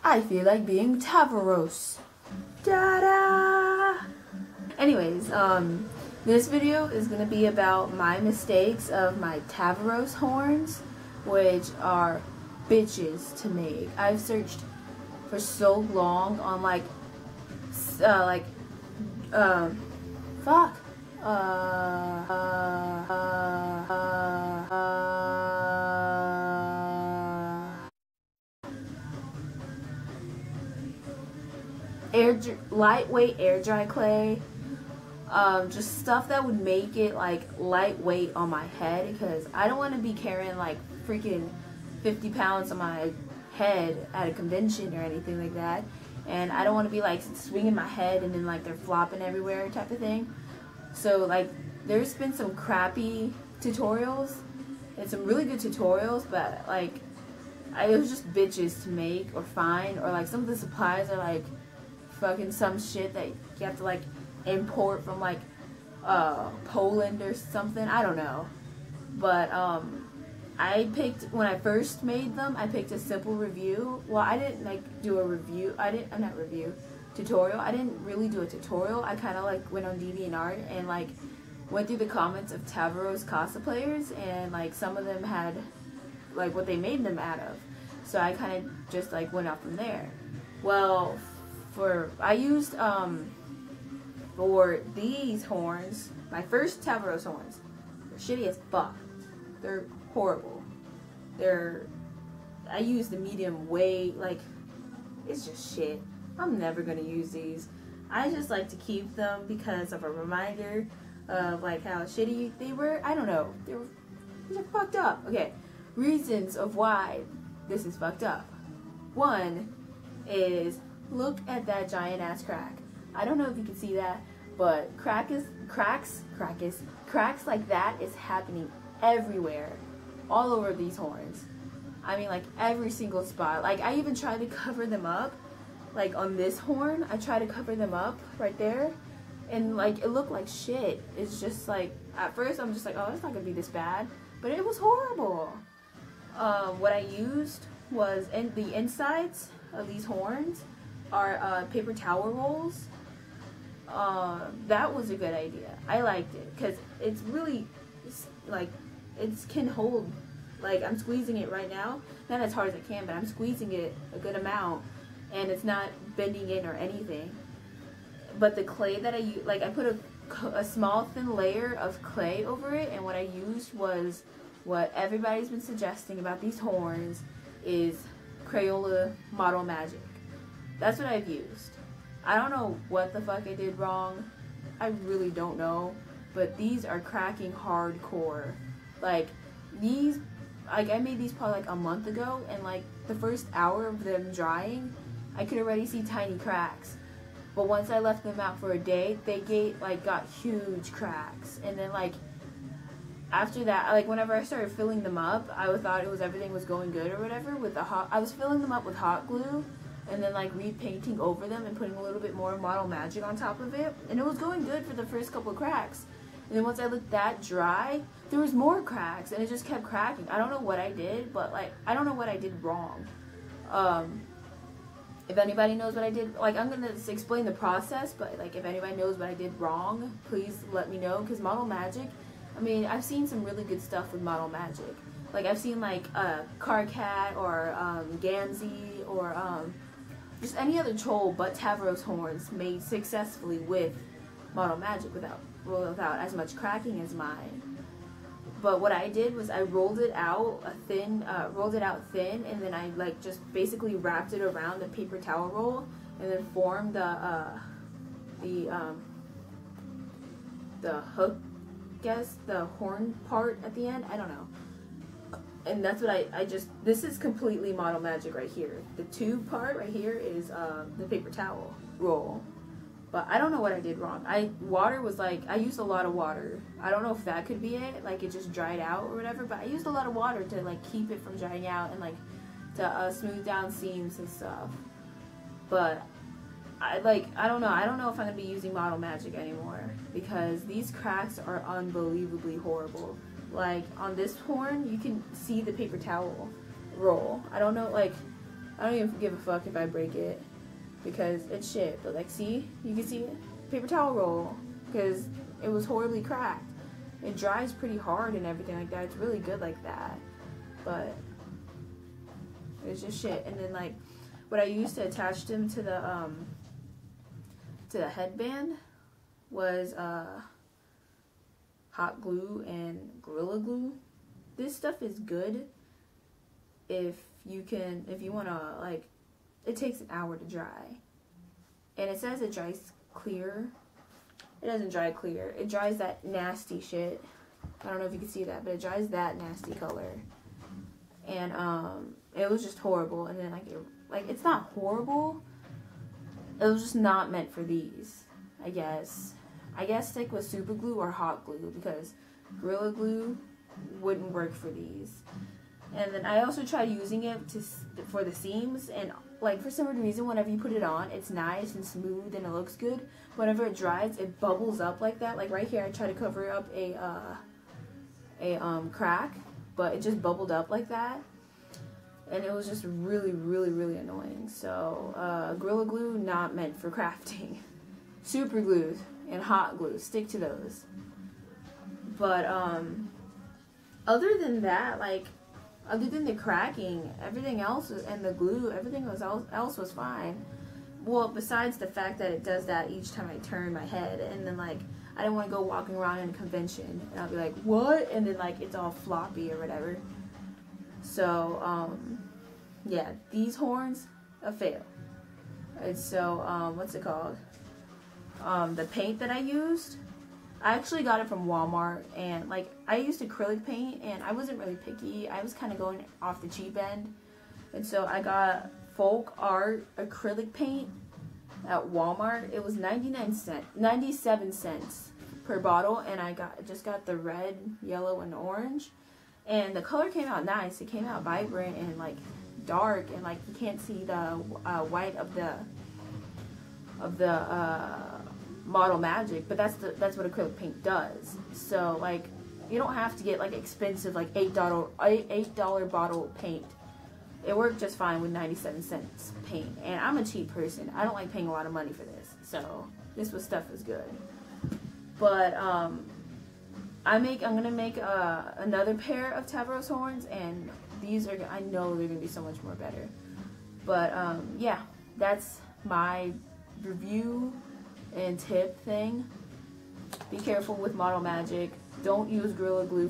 I feel like being tavros. Da-da! Anyways, this video is going to be about my mistakes of my tavros horns, which are bitches to make. I've searched for so long on lightweight air dry clay, just stuff that would make it like lightweight on my head, because I don't want to be carrying like freaking 50 pounds on my head at a convention or anything like that, and I don't want to be like swinging my head and then like they're flopping everywhere type of thing. So like there's been some crappy tutorials and some really good tutorials, but like it was just bitches to make or find, or like some of the supplies are like fucking some shit that you have to like import from like Poland or something. I don't know. But I picked, when I first made them, I picked a simple review. Well, I didn't like do a review. Tutorial. I didn't really do a tutorial. I kind of like went on DeviantArt and like went through the comments of Tavros cosplayers, and like some of them had like what they made them out of. So I kind of just like went off from there. Well, I used for these horns, my first Tavros horns, they're shitty as fuck. They're horrible. I used the medium weight, like, it's just shit. I'm never gonna use these. I just like to keep them because of a reminder of like how shitty they were. I don't know. They're fucked up. Okay, reasons of why this is fucked up. One is, look at that giant ass crack. I don't know if you can see that, but cracks like that is happening everywhere, all over these horns. I mean, like every single spot. Like I even tried to cover them up, like on this horn. I tried to cover them up right there, and like it looked like shit. It's just like, at first I'm just like, oh, it's not gonna be this bad, but it was horrible. What I used was, in the insides of these horns are paper towel rolls. That was a good idea. I liked it because it's really like, it can hold, like I'm squeezing it right now, not as hard as I can, but I'm squeezing it a good amount and it's not bending in or anything. But the clay that I use, like I put a small thin layer of clay over it, and what I used was what everybody's been suggesting about these horns is Crayola Model Magic. That's what I've used. I don't know what the fuck I did wrong. I really don't know. But these are cracking hardcore. Like, these, like I made these probably like a month ago, and like the first hour of them drying, I could already see tiny cracks. But once I left them out for a day, they got huge cracks. And then like, after that, like whenever I started filling them up, I thought everything was going good or whatever with I was filling them up with hot glue, and then like repainting over them and putting a little bit more Model Magic on top of it, and it was going good for the first couple of cracks. And then once I let that dry, there was more cracks, and it just kept cracking. I don't know what I did, but like I don't know what I did wrong. If anybody knows what I did, like I'm gonna explain the process, but like if anybody knows what I did wrong, please let me know, because Model Magic, I mean, I've seen some really good stuff with Model Magic. Like I've seen like Carcat or Gamzee or just any other troll but Tavros horns made successfully with Model Magic without as much cracking as mine. But what I did was I rolled it out thin, and then I like just basically wrapped it around the paper towel roll, and then formed the hook, the horn part at the end. I don't know. And that's what this is completely Model Magic right here. The tube part right here is the paper towel roll. But I don't know what I did wrong. I used a lot of water. I don't know if that could be it, like it just dried out or whatever, but I used a lot of water to like keep it from drying out and like to smooth down seams and stuff. But I don't know if I'm gonna be using Model Magic anymore, because these cracks are unbelievably horrible. Like on this horn, you can see the paper towel roll. I don't know, like I don't even give a fuck if I break it because it's shit. But like, see, you can see it, paper towel roll, because it was horribly cracked. It dries pretty hard and everything like that. It's really good like that, but it's just shit. And then like, what I used to attach them to the headband was hot glue and Gorilla Glue. This stuff is good if you want to, like, it takes an hour to dry. And it says it dries clear. It doesn't dry clear. It dries that nasty shit. I don't know if you can see that, but it dries that nasty color. And it was just horrible. And then like it's not horrible. It was just not meant for these, I guess. I guess stick with super glue or hot glue because Gorilla Glue wouldn't work for these. And then I also tried using it for the seams, and like for some reason whenever you put it on, it's nice and smooth and it looks good. Whenever it dries, it bubbles up like that. Like right here, I tried to cover up a crack, but it just bubbled up like that. And it was just really, really, really annoying. So, Gorilla Glue, not meant for crafting. Super glue and hot glue, stick to those. But, other than that, like, other than the cracking, everything else, and the glue, everything else was fine. Well, besides the fact that it does that each time I turn my head, and then, like, I didn't want to go walking around in a convention, and I'll be like, what? And then, like, it's all floppy or whatever. So, yeah, these horns, a fail. And so, what's it called? The paint that I used, I actually got it from Walmart, and, like, I used acrylic paint, and I wasn't really picky. I was kind of going off the cheap end, and so I got Folk Art acrylic paint at Walmart. It was 97 cents per bottle, and I just got the red, yellow, and orange. And the color came out nice. It came out vibrant and like dark, and like you can't see the white of the Model Magic, but that's what acrylic paint does. So like you don't have to get like expensive like $8 bottle paint. It worked just fine with 97 cents paint. And I'm a cheap person. I don't like paying a lot of money for this. So this stuff was good. But I'm gonna make another pair of Tavros horns, and these are, I know they're gonna be so much more better. But yeah, that's my review and tip thing. Be careful with Model Magic. Don't use Gorilla Glue